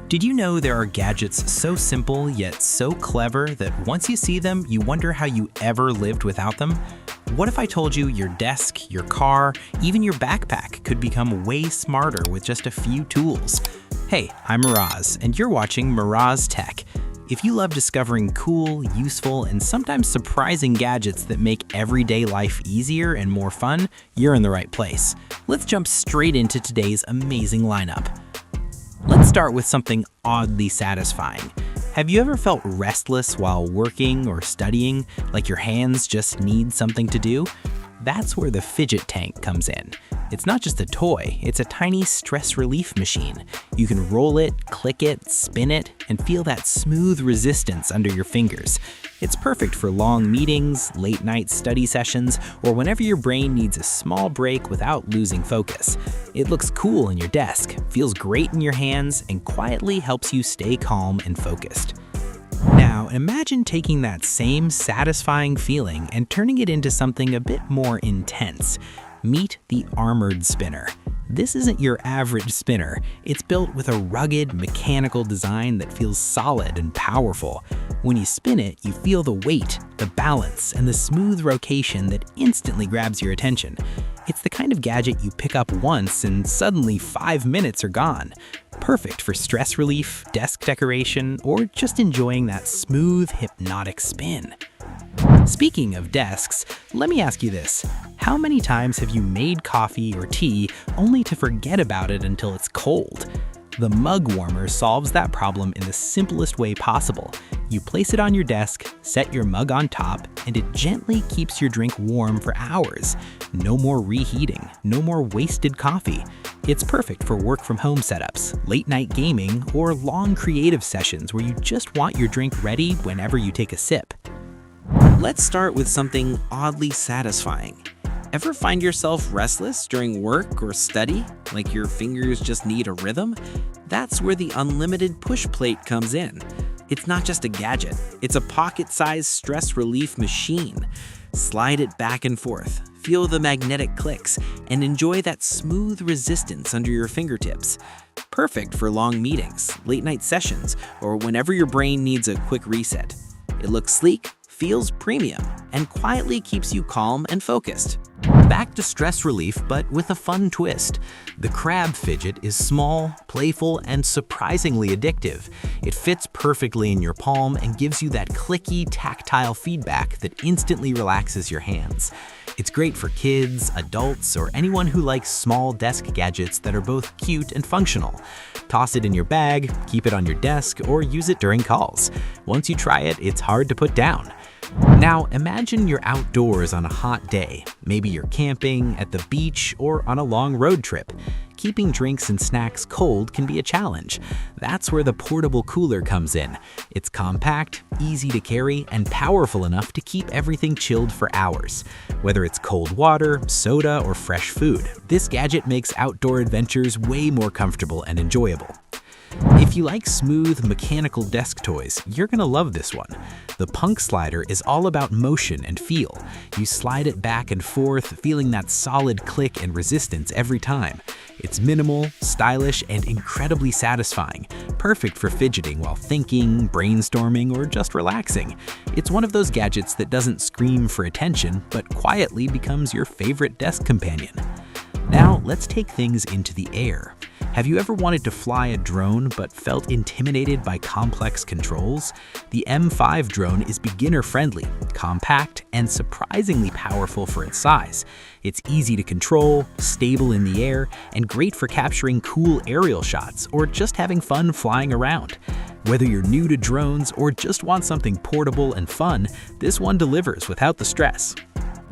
Did you know there are gadgets so simple yet so clever that once you see them, you wonder how you ever lived without them? What if I told you your desk, your car, even your backpack could become way smarter with just a few tools? Hey, I'm Miraz, and you're watching Miraz Tech. If you love discovering cool, useful, and sometimes surprising gadgets that make everyday life easier and more fun, you're in the right place. Let's jump straight into today's amazing lineup. Let's start with something oddly satisfying. Have you ever felt restless while working or studying, like your hands just need something to do? That's where the fidget tank comes in. It's not just a toy, it's a tiny stress relief machine. You can roll it, click it, spin it, and feel that smooth resistance under your fingers. It's perfect for long meetings, late night study sessions, or whenever your brain needs a small break without losing focus. It looks cool in your desk, feels great in your hands, and quietly helps you stay calm and focused. Now, imagine taking that same satisfying feeling and turning it into something a bit more intense. Meet the armored spinner. This isn't your average spinner. It's built with a rugged, mechanical design that feels solid and powerful. When you spin it, you feel the weight, the balance, and the smooth rotation that instantly grabs your attention. It's the kind of gadget you pick up once and suddenly 5 minutes are gone. Perfect for stress relief, desk decoration, or just enjoying that smooth, hypnotic spin. Speaking of desks, let me ask you this. How many times have you made coffee or tea only to forget about it until it's cold? The mug warmer solves that problem in the simplest way possible. You place it on your desk, set your mug on top, and it gently keeps your drink warm for hours. No more reheating, no more wasted coffee. It's perfect for work from home setups, late night gaming, or long creative sessions where you just want your drink ready whenever you take a sip. Let's start with something oddly satisfying. Ever find yourself restless during work or study, like your fingers just need a rhythm? That's where the unlimited push plate comes in. It's not just a gadget, it's a pocket-sized stress relief machine. Slide it back and forth, feel the magnetic clicks, and enjoy that smooth resistance under your fingertips. Perfect for long meetings, late night sessions, or whenever your brain needs a quick reset. It looks sleek, feels premium, and quietly keeps you calm and focused. Back to stress relief, but with a fun twist. The crab fidget is small, playful, and surprisingly addictive. It fits perfectly in your palm and gives you that clicky, tactile feedback that instantly relaxes your hands. It's great for kids, adults, or anyone who likes small desk gadgets that are both cute and functional. Toss it in your bag, keep it on your desk, or use it during calls. Once you try it, it's hard to put down. Now, imagine you're outdoors on a hot day. Maybe you're camping, at the beach, or on a long road trip. Keeping drinks and snacks cold can be a challenge. That's where the portable cooler comes in. It's compact, easy to carry, and powerful enough to keep everything chilled for hours. Whether it's cold water, soda, or fresh food, this gadget makes outdoor adventures way more comfortable and enjoyable. If you like smooth, mechanical desk toys, you're gonna love this one. The Punk Slider is all about motion and feel. You slide it back and forth, feeling that solid click and resistance every time. It's minimal, stylish, and incredibly satisfying. Perfect for fidgeting while thinking, brainstorming, or just relaxing. It's one of those gadgets that doesn't scream for attention, but quietly becomes your favorite desk companion. Now, let's take things into the air. Have you ever wanted to fly a drone but felt intimidated by complex controls? The M5 drone is beginner-friendly, compact, and surprisingly powerful for its size. It's easy to control, stable in the air, and great for capturing cool aerial shots or just having fun flying around. Whether you're new to drones or just want something portable and fun, this one delivers without the stress.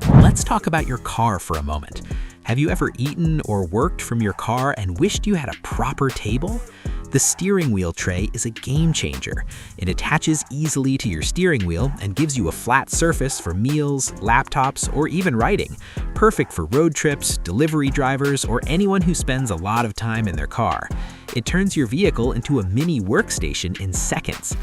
Let's talk about your car for a moment. Have you ever eaten or worked from your car and wished you had a proper table? The steering wheel tray is a game changer. It attaches easily to your steering wheel and gives you a flat surface for meals, laptops, or even writing. Perfect for road trips, delivery drivers, or anyone who spends a lot of time in their car. It turns your vehicle into a mini workstation in seconds.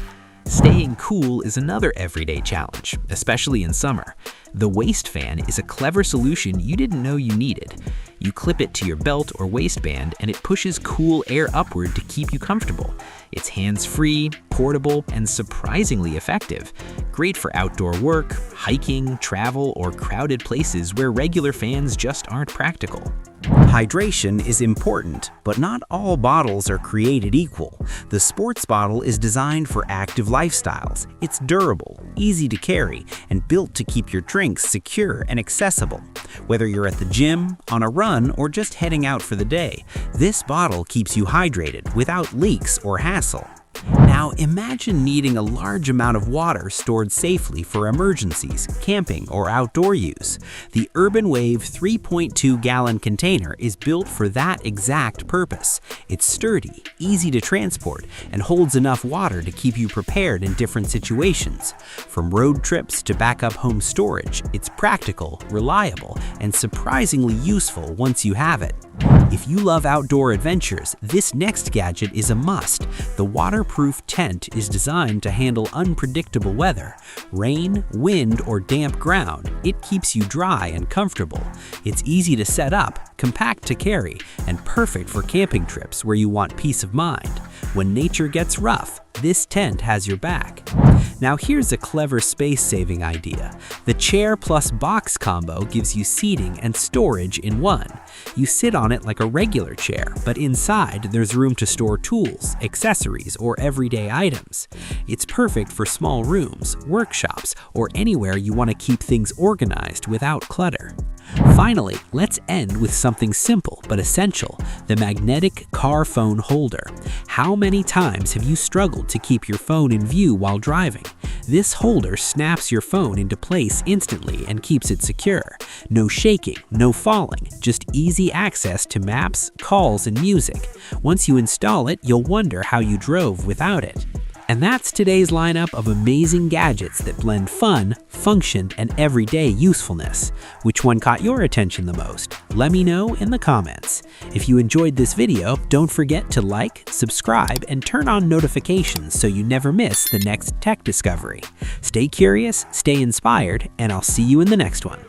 Staying cool is another everyday challenge, especially in summer. The waist fan is a clever solution you didn't know you needed. You clip it to your belt or waistband and it pushes cool air upward to keep you comfortable. It's hands-free, portable, and surprisingly effective. Great for outdoor work, hiking, travel, or crowded places where regular fans just aren't practical. Hydration is important, but not all bottles are created equal. The sports bottle is designed for active lifestyles. It's durable, easy to carry, and built to keep your drinks secure and accessible. Whether you're at the gym, on a run, or just heading out for the day, this bottle keeps you hydrated without leaks or hassle. Now imagine needing a large amount of water stored safely for emergencies, camping, or outdoor use. The Urban Wave 3.2-gallon container is built for that exact purpose. It's sturdy, easy to transport, and holds enough water to keep you prepared in different situations. From road trips to backup home storage, it's practical, reliable, and surprisingly useful once you have it. If you love outdoor adventures, this next gadget is a must. The waterproof tent is designed to handle unpredictable weather. Rain, wind, or damp ground, it keeps you dry and comfortable. It's easy to set up, compact to carry, and perfect for camping trips where you want peace of mind. When nature gets rough, this tent has your back. Now here's a clever space-saving idea. The chair plus box combo gives you seating and storage in one. You sit on it like a regular chair, but inside there's room to store tools, accessories, or everyday items. It's perfect for small rooms, workshops, or anywhere you want to keep things organized without clutter. Finally, let's end with something simple but essential, the magnetic car phone holder. How many times have you struggled to keep your phone in view while driving? This holder snaps your phone into place instantly and keeps it secure. No shaking, no falling, just easy access to maps, calls, and music. Once you install it, you'll wonder how you drove without it. And that's today's lineup of amazing gadgets that blend fun, function, and everyday usefulness. Which one caught your attention the most? Let me know in the comments. If you enjoyed this video, don't forget to like, subscribe, and turn on notifications so you never miss the next tech discovery. Stay curious, stay inspired, and I'll see you in the next one.